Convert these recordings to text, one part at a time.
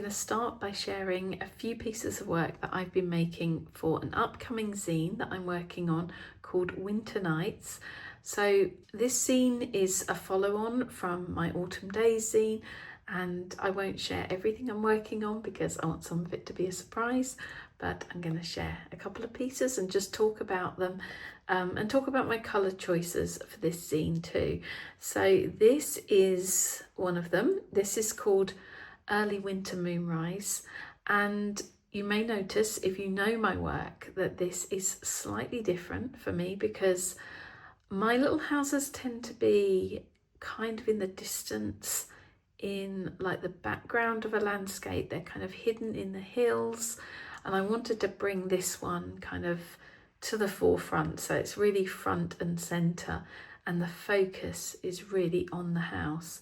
going to start by sharing a few pieces of work that I've been making for an upcoming zine that I'm working on called Winter Nights. So this zine is a follow-on from my Autumn Days zine, and I won't share everything I'm working on because I want some of it to be a surprise, but I'm going to share a couple of pieces and just talk about them and talk about my colour choices for this zine too. So this is one of them. This is called Early Winter Moonrise, and you may notice if you know my work that this is slightly different for me because my little houses tend to be kind of in the distance, in like the background of a landscape. They're kind of hidden in the hills, and I wanted to bring this one kind of to the forefront, so it's really front and center and the focus is really on the house.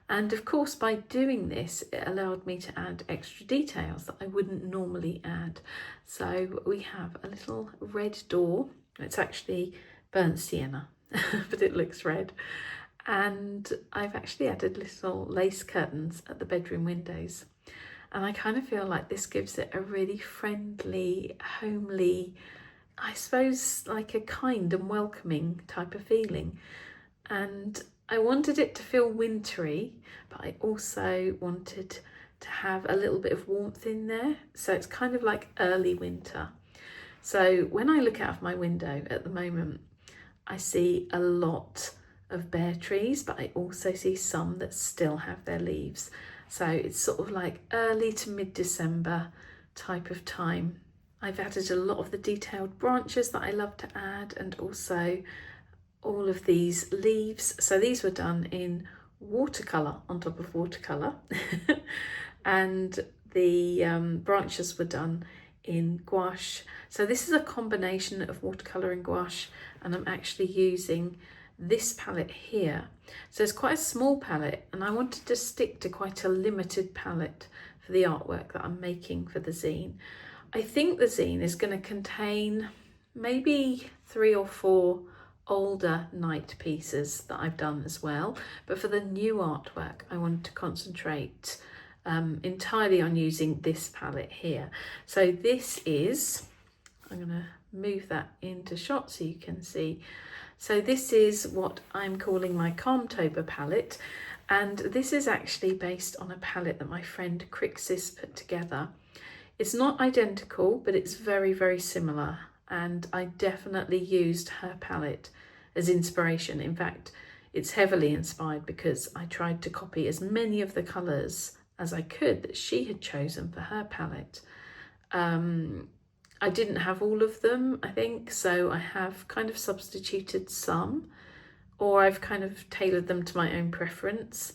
And of course, by doing this, it allowed me to add extra details that I wouldn't normally add. So we have a little red door. It's actually burnt sienna, but it looks red. And I've actually added little lace curtains at the bedroom windows. And I kind of feel like this gives it a really friendly, homely, I suppose like a kind and welcoming type of feeling. And I wanted it to feel wintry, but I also wanted to have a little bit of warmth in there. So it's kind of like early winter. So when I look out of my window at the moment, I see a lot of bare trees, but I also see some that still have their leaves. So it's sort of like early to mid-December type of time. I've added a lot of the detailed branches that I love to add, and also all of these leaves. So these were done in watercolour on top of watercolour and the branches were done in gouache. So this is a combination of watercolour and gouache, and I'm actually using this palette here. So it's quite a small palette, and I wanted to stick to quite a limited palette for the artwork that I'm making for the zine. I think the zine is going to contain maybe 3 or 4 older night pieces that I've done as well, but for the new artwork I wanted to concentrate entirely on using this palette here. So this is, I'm going to move that into shot so you can see. So this is what I'm calling my Calmtober palette, and this is actually based on a palette that my friend Crixis put together. It's not identical, but it's very, very similar, and I definitely used her palette as inspiration. In fact, it's heavily inspired because I tried to copy as many of the colours as I could that she had chosen for her palette. I didn't have all of them, I think, so I have kind of substituted some, or I've kind of tailored them to my own preference,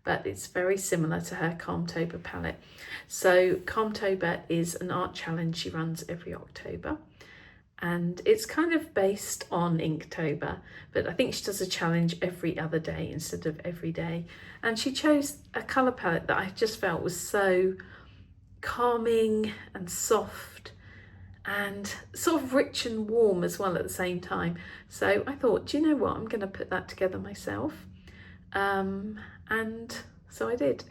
but it's very similar to her Calmtober palette. So Calmtober is an art challenge she runs every October, and it's kind of based on Inktober, but I think she does a challenge every other day instead of every day. And she chose a colour palette that I just felt was so calming and soft and sort of rich and warm as well at the same time. So I thought, do you know what, I'm going to put that together myself. And so I did.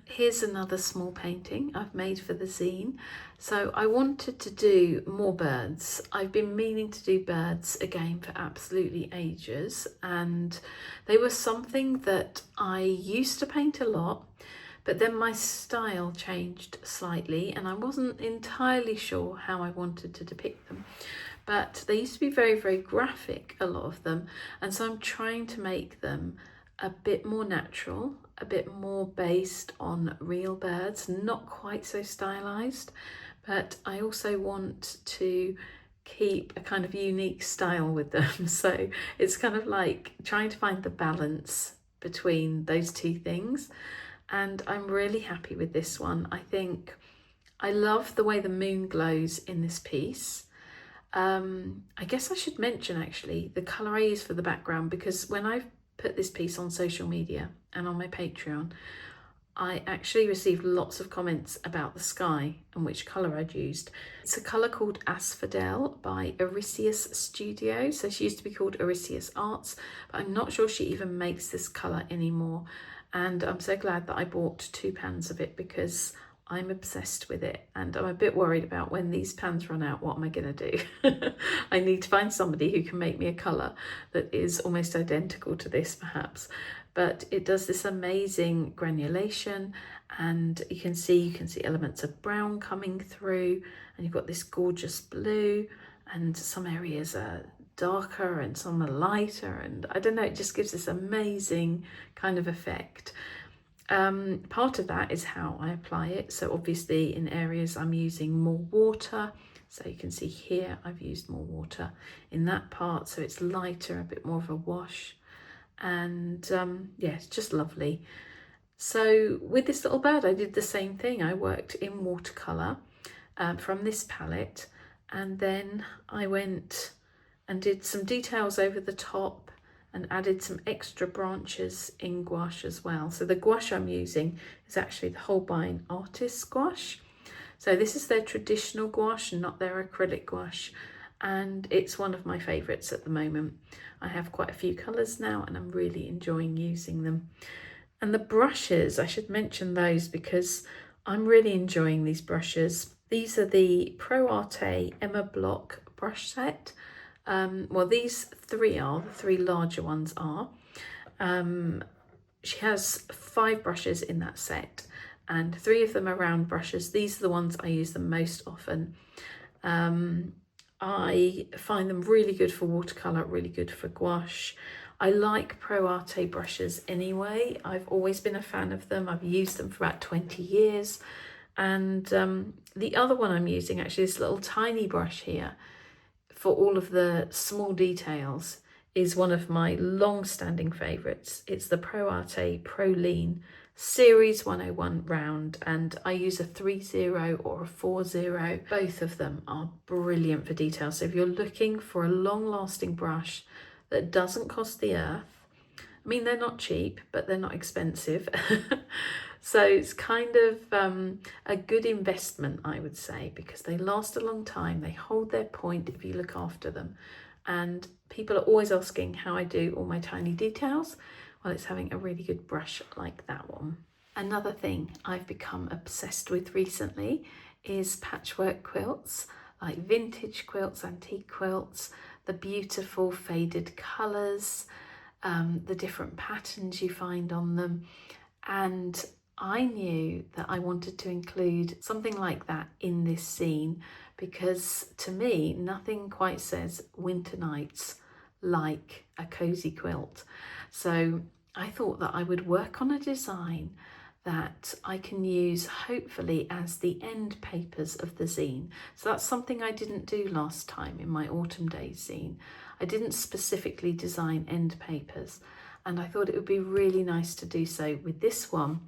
Here's another small painting I've made for the zine. So I wanted to do more birds. I've been meaning to do birds again for absolutely ages, and they were something that I used to paint a lot, but then my style changed slightly and I wasn't entirely sure how I wanted to depict them. But they used to be very, very graphic, a lot of them, and so I'm trying to make them a bit more natural, a bit more based on real birds, not quite so stylized, but I also want to keep a kind of unique style with them. So it's kind of like trying to find the balance between those two things, and I'm really happy with this one. I think I love the way the moon glows in this piece. I guess I should mention actually the colour I use for the background, because when I've put this piece on social media and on my Patreon, I actually received lots of comments about the sky and which colour I'd used. It's a colour called Asphodel by Arisius Studio. So she used to be called Arisius Arts, but I'm not sure she even makes this colour anymore. And I'm so glad that I bought 2 pans of it, because I'm obsessed with it, and I'm a bit worried about when these pans run out, what am I going to do? I need to find somebody who can make me a colour that is almost identical to this perhaps. But it does this amazing granulation, and you can see elements of brown coming through, and you've got this gorgeous blue, and some areas are darker and some are lighter, and I don't know, it just gives this amazing kind of effect. Part of that is how I apply it. So obviously in areas I'm using more water. So you can see here I've used more water in that part, so it's lighter, a bit more of a wash. And yeah, it's just lovely. So with this little bird, I did the same thing. I worked in watercolour from this palette, and then I went and did some details over the top and added some extra branches in gouache as well. So the gouache I'm using is actually the Holbein Artist gouache. So this is their traditional gouache and not their acrylic gouache, and it's one of my favourites at the moment. I have quite a few colours now and I'm really enjoying using them. And the brushes, I should mention those because I'm really enjoying these brushes. These are the Pro Arte Emma Block brush set. Well, these three are, the three larger ones are. She has 5 brushes in that set, and 3 of them are round brushes. These are the ones I use the most often. I find them really good for watercolour, really good for gouache. I like Pro Arte brushes anyway. I've always been a fan of them. I've used them for about 20 years. And the other one I'm using, actually, this little tiny brush here, for all of the small details, is one of my long-standing favourites. It's the Pro Arte Pro Lean Series 101 round, and I use a 3-0 or a 4-0. Both of them are brilliant for detail. So if you're looking for a long-lasting brush that doesn't cost the earth, I mean, they're not cheap, but they're not expensive. So it's kind of a good investment, I would say, because they last a long time. They hold their point if you look after them. And people are always asking how I do all my tiny details. Well, it's having a really good brush like that one. Another thing I've become obsessed with recently is patchwork quilts, like vintage quilts, antique quilts, the beautiful faded colours, the different patterns you find on them. And I knew that I wanted to include something like that in this scene because to me, nothing quite says winter nights like a cozy quilt. So I thought that I would work on a design that I can use hopefully as the end papers of the zine. So that's something I didn't do last time in my Autumn Days zine. I didn't specifically design end papers, and I thought it would be really nice to do so with this one.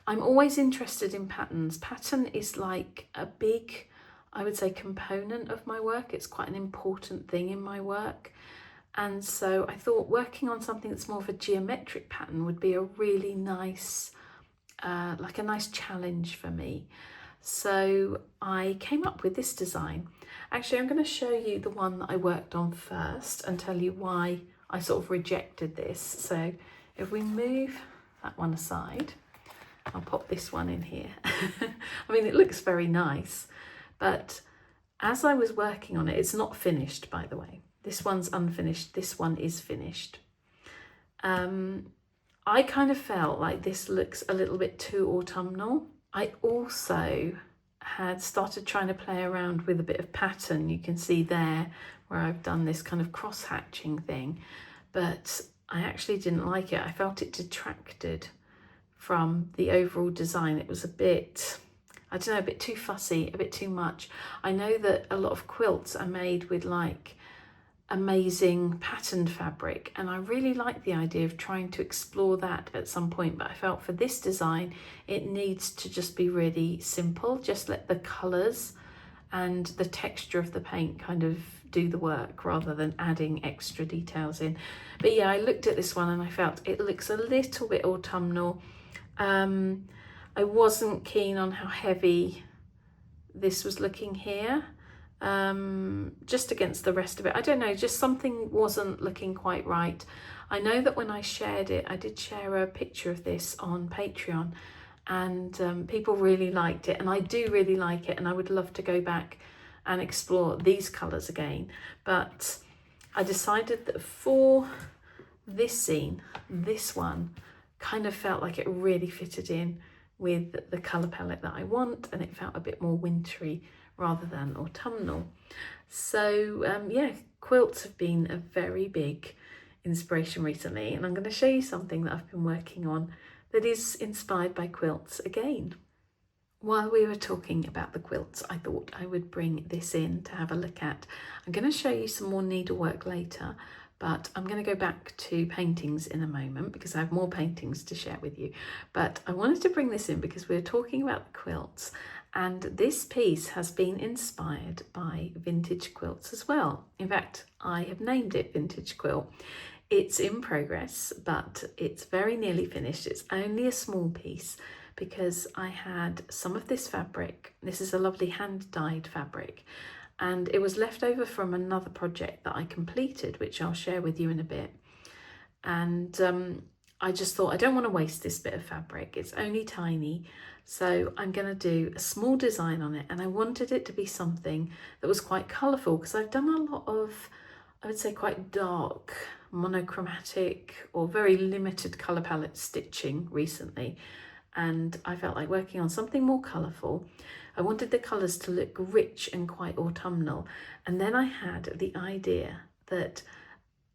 I'm always interested in patterns. Pattern is like a big, I would say, component of my work. It's quite an important thing in my work. And so I thought working on something that's more of a geometric pattern would be a really nice, like a nice challenge for me. So I came up with this design. Actually, I'm going to show you the one that I worked on first and tell you why I sort of rejected this. So if we move that one aside, I'll pop this one in here. I mean, it looks very nice, but as I was working on it, it's not finished, by the way. This one's unfinished, this one is finished. I kind of felt like this looks a little bit too autumnal. I also had started trying to play around with a bit of pattern. You can see there where I've done this kind of cross-hatching thing, but I actually didn't like it. I felt it detracted from the overall design. It was a bit, I don't know, a bit too fussy, a bit too much. I know that a lot of quilts are made with like amazing patterned fabric, and I really like the idea of trying to explore that at some point, but I felt for this design it needs to just be really simple. Just let the colours and the texture of the paint kind of do the work rather than adding extra details in. But yeah, I looked at this one and I felt it looks a little bit autumnal. I wasn't keen on how heavy this was looking here, just against the rest of it. I don't know, just something wasn't looking quite right. I know that when I shared it, I did share a picture of this on Patreon, and people really liked it, and I do really like it, and I would love to go back and explore these colours again. But I decided that for this scene, this one kind of felt like it really fitted in with the colour palette that I want, and it felt a bit more wintry rather than autumnal. So yeah, quilts have been a very big inspiration recently, and I'm going to show you something that I've been working on that is inspired by quilts again. While we were talking about the quilts, I thought I would bring this in to have a look at. I'm going to show you some more needlework later, but I'm going to go back to paintings in a moment because I have more paintings to share with you. But I wanted to bring this in because we were talking about the quilts, and this piece has been inspired by vintage quilts as well. In fact, I have named it Vintage Quilt. It's in progress, but it's very nearly finished. It's only a small piece because I had some of this fabric. This is a lovely hand-dyed fabric, and it was left over from another project that I completed, which I'll share with you in a bit. And I just thought I don't want to waste this bit of fabric. It's only tiny, so I'm going to do a small design on it, and I wanted it to be something that was quite colourful because I've done a lot of, I would say, quite dark, monochromatic or very limited colour palette stitching recently, and I felt like working on something more colourful. I wanted the colours to look rich and quite autumnal, and then I had the idea that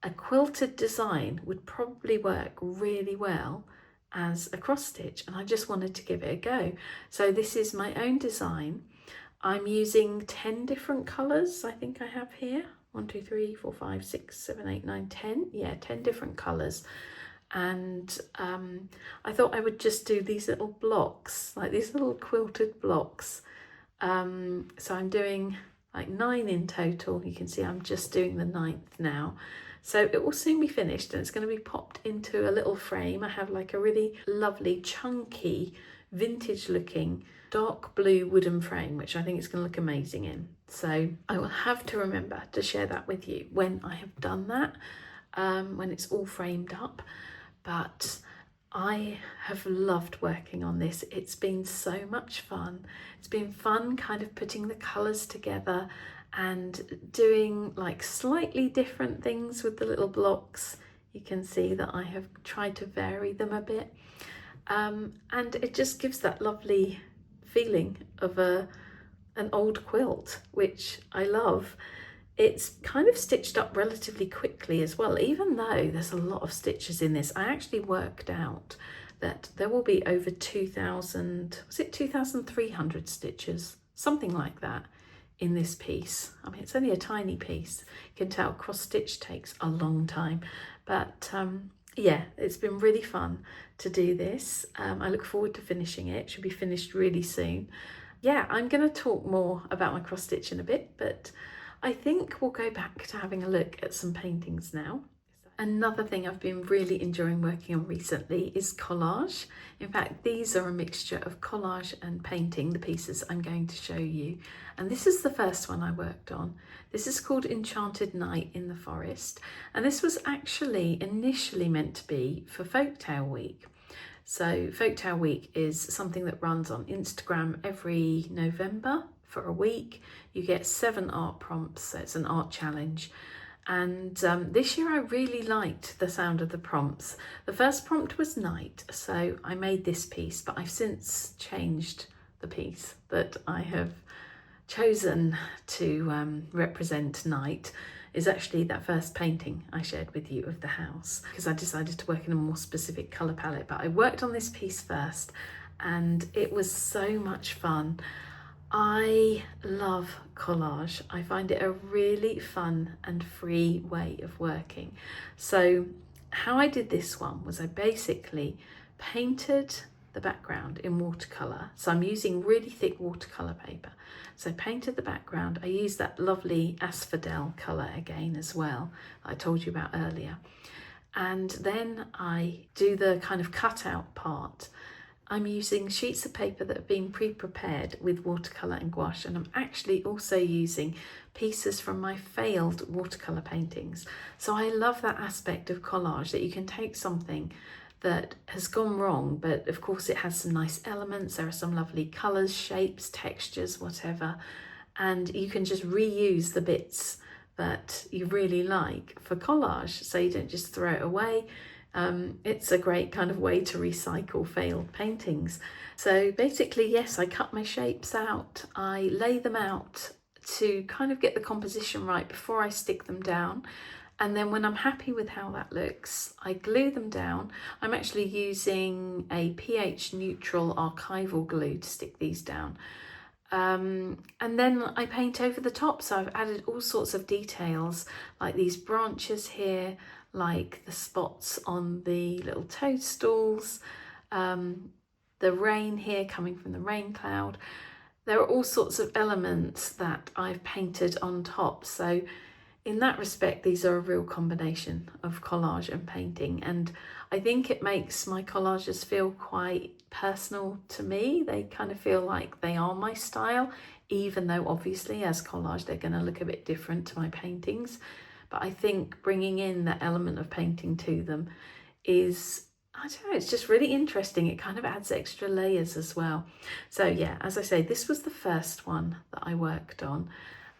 a quilted design would probably work really well as a cross stitch, and I just wanted to give it a go. So this is my own design. I'm using 10 different colours, I think I have here. 1, 2, 3, 4, 5, 6, 7, 8, 9, 10. Yeah, 10 different colours. And I thought I would just do these little blocks, like these little quilted blocks. So I'm doing like 9 in total. You can see I'm just doing the 9th now. So it will soon be finished, and it's going to be popped into a little frame. I have like a really lovely, chunky, vintage looking dark blue wooden frame, which I think it's going to look amazing in. So I will have to remember to share that with you when I have done that, when it's all framed up. But I have loved working on this. It's been so much fun. It's been fun kind of putting the colours together and doing like slightly different things with the little blocks. You can see that I have tried to vary them a bit, and it just gives that lovely feeling of an old quilt, which I love. It's kind of stitched up relatively quickly as well, even though there's a lot of stitches in this. I actually worked out that there will be over 2,000, was it 2,300 stitches? Something like that in this piece. I mean, it's only a tiny piece. You can tell cross stitch takes a long time, but yeah, it's been really fun to do this. I look forward to finishing it. It should be finished really soon. Yeah, I'm going to talk more about my cross stitch in a bit, but I think we'll go back to having a look at some paintings now. Another thing I've been really enjoying working on recently is collage. In fact, these are a mixture of collage and painting, the pieces I'm going to show you. And this is the first one I worked on. This is called Enchanted Night in the Forest. And this was actually initially meant to be for Folktale Week. So Folktale Week is something that runs on Instagram every November for a week. You get 7 art prompts, so it's an art challenge. And this year I really liked the sound of the prompts. The first prompt was night, so I made this piece, but I've since changed the piece that I have chosen to represent night. Is actually that first painting I shared with you of the house, because I decided to work in a more specific colour palette. But I worked on this piece first, and it was so much fun. I love collage. I find it a really fun and free way of working. So how I did this one was I basically painted the background in watercolour. So I'm using really thick watercolour paper. So I painted the background. I used that lovely asphodel colour again as well, I told you about earlier. And then I do the kind of cutout part. I'm using sheets of paper that have been pre-prepared with watercolour and gouache, and I'm actually also using pieces from my failed watercolour paintings. So I love that aspect of collage, that you can take something that has gone wrong, but of course it has some nice elements. There are some lovely colours, shapes, textures, whatever, and you can just reuse the bits that you really like for collage, so you don't just throw it away. It's a great kind of way to recycle failed paintings. So basically, yes, I cut my shapes out, I lay them out to kind of get the composition right before I stick them down. And then when I'm happy with how that looks, I glue them down. I'm actually using a pH neutral archival glue to stick these down. And then I paint over the top. So I've added all sorts of details, like these branches here, like the spots on the little toadstools, the rain here coming from the rain cloud. There are all sorts of elements that I've painted on top. So in that respect, these are a real combination of collage and painting, and I think it makes my collages feel quite personal to me. They kind of feel like they are my style, even though obviously as collage they're going to look a bit different to my paintings. But I think bringing in that element of painting to them is, I don't know, it's just really interesting. It kind of adds extra layers as well. So yeah, as I say, this was the first one that I worked on.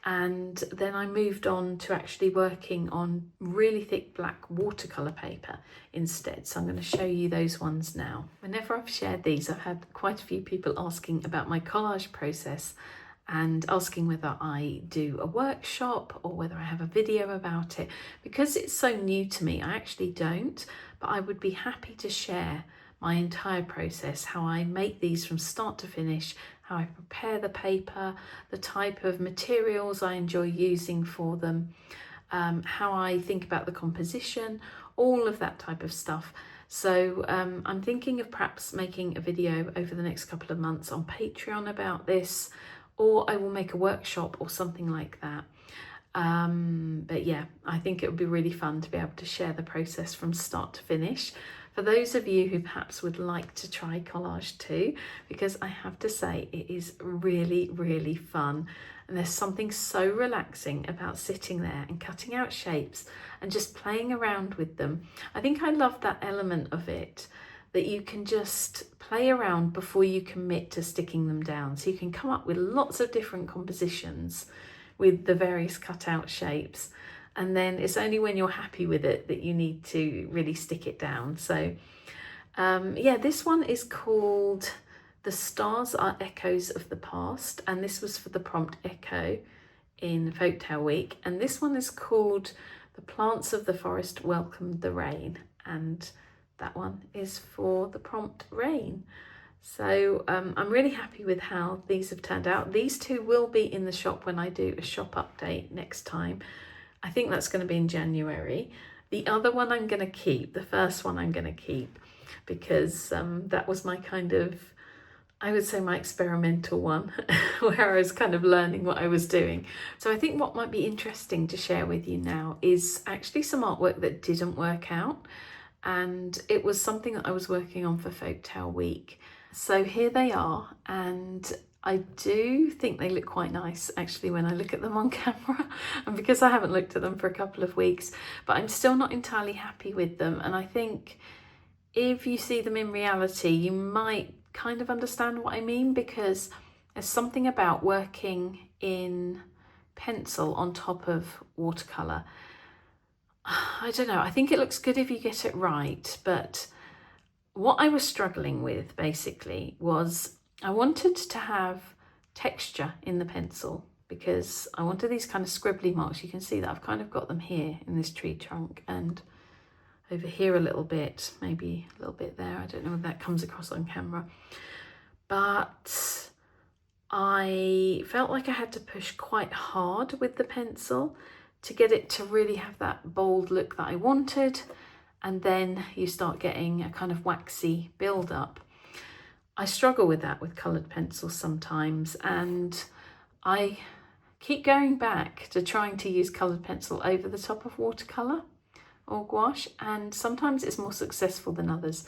And then I moved on to actually working on really thick black watercolour paper instead. So I'm going to show you those ones now. Whenever I've shared these, I've had quite a few people asking about my collage process and asking whether I do a workshop or whether I have a video about it. Because it's so new to me, I actually don't, but I would be happy to share my entire process, how I make these from start to finish, how I prepare the paper, the type of materials I enjoy using for them, how I think about the composition, all of that type of stuff. So I'm thinking of perhaps making a video over the next couple of months on Patreon about this, or I will make a workshop or something like that. But yeah, I think it would be really fun to be able to share the process from start to finish. For those of you who perhaps would like to try collage too, because I have to say it is really, really fun. And there's something so relaxing about sitting there and cutting out shapes and just playing around with them. I think I love that element of it, that you can just play around before you commit to sticking them down. So you can come up with lots of different compositions with the various cutout shapes. And then it's only when you're happy with it that you need to really stick it down. So yeah, this one is called The Stars Are Echoes of the Past, and this was for the prompt echo in Folktale Week. And this one is called The Plants of the Forest Welcomed the Rain, and that one is for the prompt rain. So I'm really happy with how these have turned out. These two will be in the shop when I do a shop update next time. I think that's going to be in January. The other one I'm going to keep, the first one I'm going to keep, because that was my kind of, I would say my experimental one, where I was kind of learning what I was doing. So I think what might be interesting to share with you now is actually some artwork that didn't work out. And it was something that I was working on for Folktale Week. So here they are, and I do think they look quite nice actually when I look at them on camera, and because I haven't looked at them for a couple of weeks, but I'm still not entirely happy with them. And I think if you see them in reality, you might kind of understand what I mean, because there's something about working in pencil on top of watercolour. I don't know, I think it looks good if you get it right, but what I was struggling with basically was I wanted to have texture in the pencil, because I wanted these kind of scribbly marks. You can see that I've kind of got them here in this tree trunk and over here a little bit, maybe a little bit there. I don't know if that comes across on camera, but I felt like I had to push quite hard with the pencil to get it to really have that bold look that I wanted. And then you start getting a kind of waxy build up. I struggle with that with coloured pencils sometimes, and I keep going back to trying to use coloured pencil over the top of watercolour or gouache, and sometimes it's more successful than others.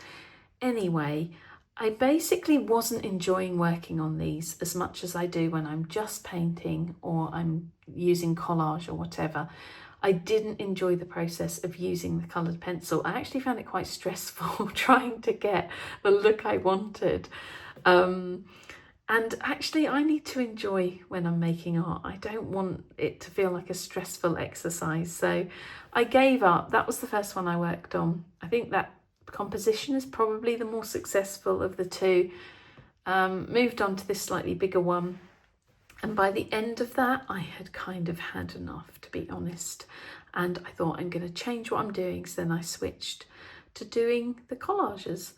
Anyway, I basically wasn't enjoying working on these as much as I do when I'm just painting or I'm using collage or whatever. I didn't enjoy the process of using the coloured pencil. I actually found it quite stressful trying to get the look I wanted. And actually, I need to enjoy when I'm making art. I don't want it to feel like a stressful exercise. So I gave up. That was the first one I worked on. I think that composition is probably the more successful of the two. Moved on to this slightly bigger one. And by the end of that, I had kind of had enough, to be honest. And I thought, I'm going to change what I'm doing. So then I switched to doing the collages.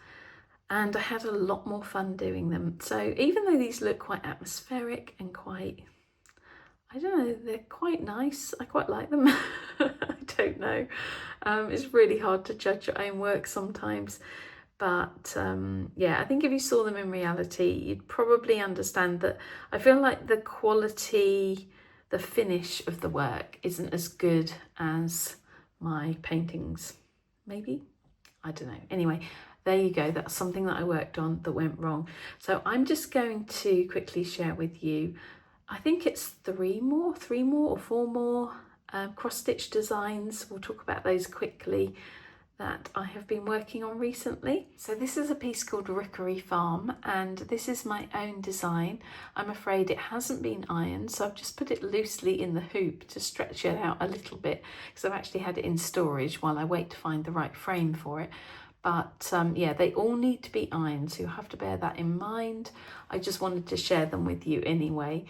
And I had a lot more fun doing them. So even though these look quite atmospheric and quite, I don't know, they're quite nice. I quite like them. I don't know. It's really hard to judge your own work sometimes. But yeah, I think if you saw them in reality, you'd probably understand that I feel like the quality, the finish of the work isn't as good as my paintings. Maybe? I don't know. Anyway, there you go. That's something that I worked on that went wrong. So I'm just going to quickly share with you, I think it's three more or four more cross-stitch designs. We'll talk about those quickly that I have been working on recently. So this is a piece called Rookery Farm, and this is my own design. I'm afraid it hasn't been ironed, so I've just put it loosely in the hoop to stretch it out a little bit, because I've actually had it in storage while I wait to find the right frame for it. But yeah, they all need to be ironed, so you'll have to bear that in mind. I just wanted to share them with you anyway.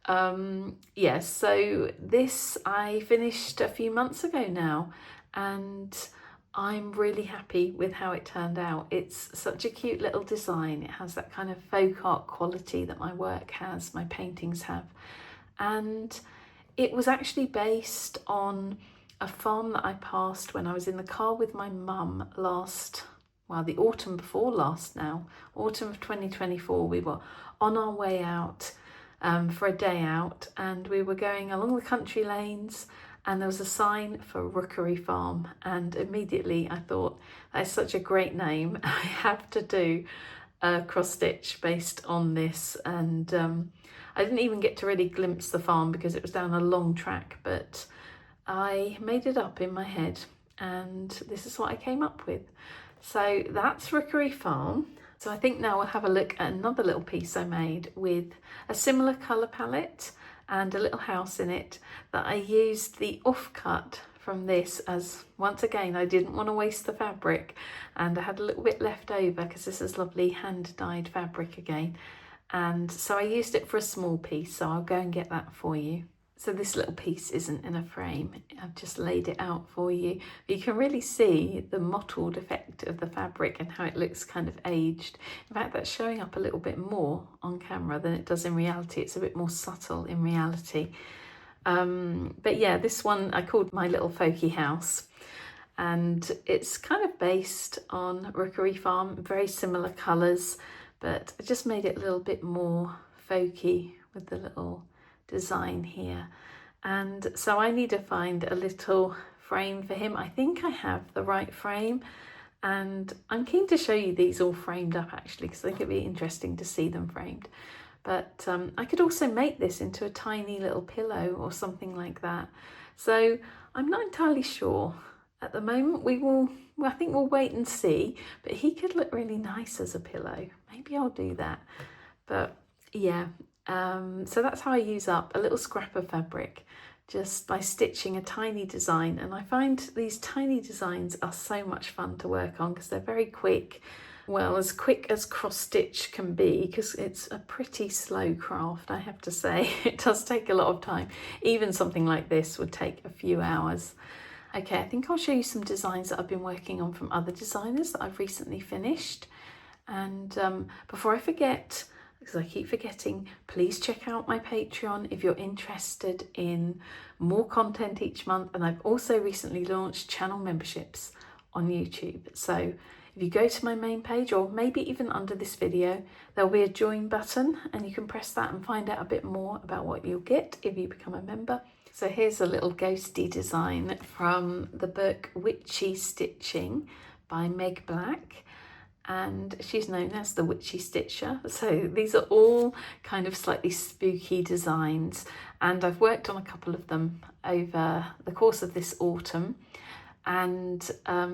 Yeah, so this I finished a few months ago now, and I'm really happy with how it turned out. It's such a cute little design. It has that kind of folk art quality that my work has, my paintings have. And it was actually based on a farm that I passed when I was in the car with my mum the autumn before last now, autumn of 2024. We were on our way out for a day out, and we were going along the country lanes, and there was a sign for Rookery Farm, and immediately I thought, that is such a great name. I have to do a cross stitch based on this. And I didn't even get to really glimpse the farm because it was down a long track, but I made it up in my head, and this is what I came up with. So that's Rookery Farm. So I think now we'll have a look at another little piece I made with a similar colour palette and a little house in it, that I used the offcut from this, as once again I didn't want to waste the fabric, and I had a little bit left over because this is lovely hand dyed fabric again, and so I used it for a small piece, so I'll go and get that for you. So this little piece isn't in a frame, I've just laid it out for you. You can really see the mottled effect of the fabric and how it looks kind of aged. In fact, that's showing up a little bit more on camera than it does in reality. It's a bit more subtle in reality. But yeah, this one I called My Little Folky House, and it's kind of based on Rookery Farm, very similar colours, but I just made it a little bit more folky with the little design here. And so I need to find a little frame for him. I think I have the right frame, and I'm keen to show you these all framed up actually, because I think it'd be interesting to see them framed. But I could also make this into a tiny little pillow or something like that. So I'm not entirely sure. At the moment I think we'll wait and see, but he could look really nice as a pillow. Maybe I'll do that. But yeah, so that's how I use up a little scrap of fabric, just by stitching a tiny design. And I find these tiny designs are so much fun to work on because they're very quick. Well, as quick as cross stitch can be, because it's a pretty slow craft, I have to say. It does take a lot of time. Even something like this would take a few hours. Okay, I think I'll show you some designs that I've been working on from other designers that I've recently finished. And before I forget, because I keep forgetting, please check out my Patreon if you're interested in more content each month. And I've also recently launched channel memberships on YouTube. So if you go to my main page, or maybe even under this video, there'll be a join button, and you can press that and find out a bit more about what you'll get if you become a member. So here's a little ghosty design from the book Witchy Stitching by Meg Black. and she's known as the Witchy Stitcher. So these are all kind of slightly spooky designs, and I've worked on a couple of them over the course of this autumn, and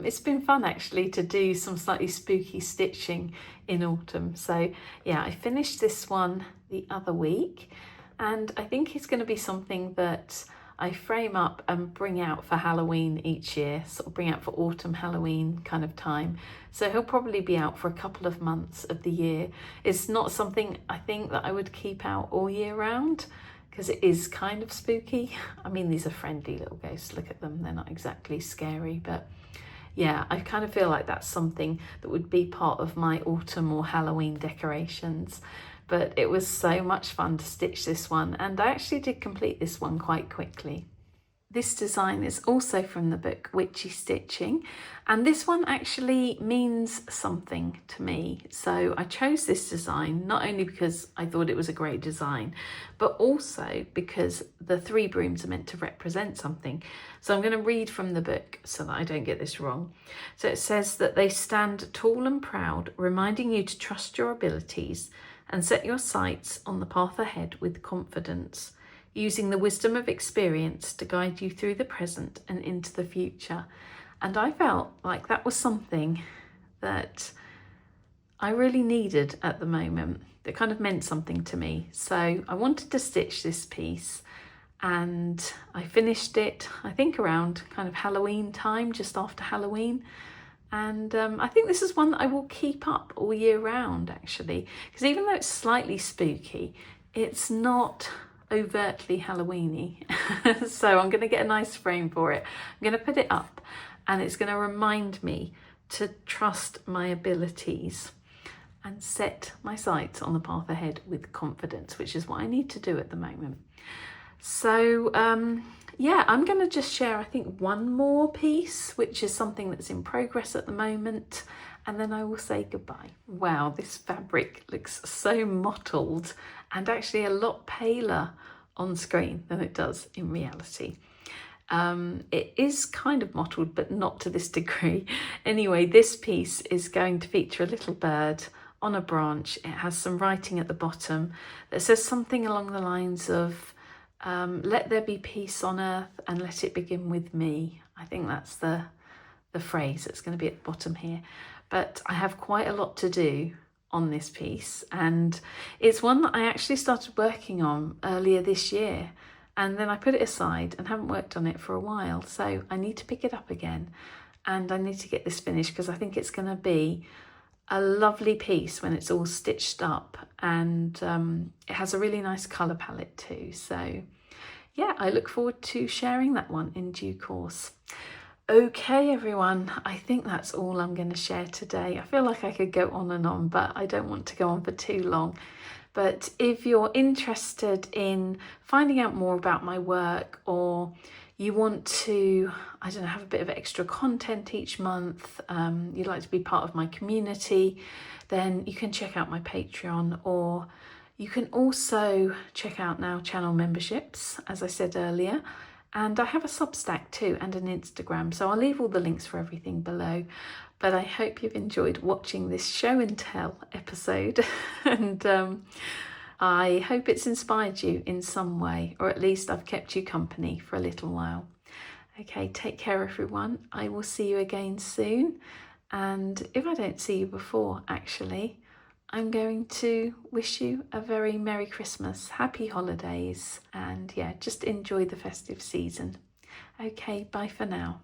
it's been fun actually to do some slightly spooky stitching in autumn. So yeah, I finished this one the other week, and I think it's going to be something that I frame up and bring out for Halloween each year, sort of bring out for autumn Halloween kind of time. So he'll probably be out for a couple of months of the year. It's not something I think that I would keep out all year round, because it is kind of spooky. I mean, these are friendly little ghosts, look at them, they're not exactly scary, but yeah, I kind of feel like that's something that would be part of my autumn or Halloween decorations. But it was so much fun to stitch this one, and I actually did complete this one quite quickly. This design is also from the book Witchy Stitching, and this one actually means something to me. So I chose this design not only because I thought it was a great design, but also because the 3 brooms are meant to represent something. So I'm going to read from the book so that I don't get this wrong. So it says that they stand tall and proud, reminding you to trust your abilities and set your sights on the path ahead with confidence, using the wisdom of experience to guide you through the present and into the future. And I felt like that was something that I really needed at the moment, that kind of meant something to me. So I wanted to stitch this piece, and I finished it, I think around kind of Halloween time, just after Halloween. And I think this is one that I will keep up all year round, actually, because even though it's slightly spooky, it's not overtly Halloweeny. So I'm going to get a nice frame for it. I'm going to put it up, and it's going to remind me to trust my abilities and set my sights on the path ahead with confidence, which is what I need to do at the moment. So yeah, I'm going to just share, I think, one more piece, which is something that's in progress at the moment, and then I will say goodbye. Wow, this fabric looks so mottled and actually a lot paler on screen than it does in reality. It is kind of mottled, but not to this degree. Anyway, this piece is going to feature a little bird on a branch. It has some writing at the bottom that says something along the lines of, let there be peace on earth and let it begin with me. I think that's the phrase that's going to be at the bottom here. But I have quite a lot to do on this piece, and it's one that I actually started working on earlier this year, and then I put it aside and haven't worked on it for a while. So I need to pick it up again, and I need to get this finished, because I think it's going to be a lovely piece when it's all stitched up, and it has a really nice colour palette too. So yeah, I look forward to sharing that one in due course. Okay everyone, I think that's all I'm going to share today. I feel like I could go on and on, but I don't want to go on for too long. But if you're interested in finding out more about my work, or you want to, I don't know, have a bit of extra content each month, you'd like to be part of my community, then you can check out my Patreon, or you can also check out now channel memberships, as I said earlier. And I have a Substack too, and an Instagram, so I'll leave all the links for everything below. But I hope you've enjoyed watching this show and tell episode, and I hope it's inspired you in some way, or at least I've kept you company for a little while. Okay, take care everyone. I will see you again soon, and if I don't see you before, actually, I'm going to wish you a very Merry Christmas, Happy Holidays, and yeah, just enjoy the festive season. Okay, bye for now.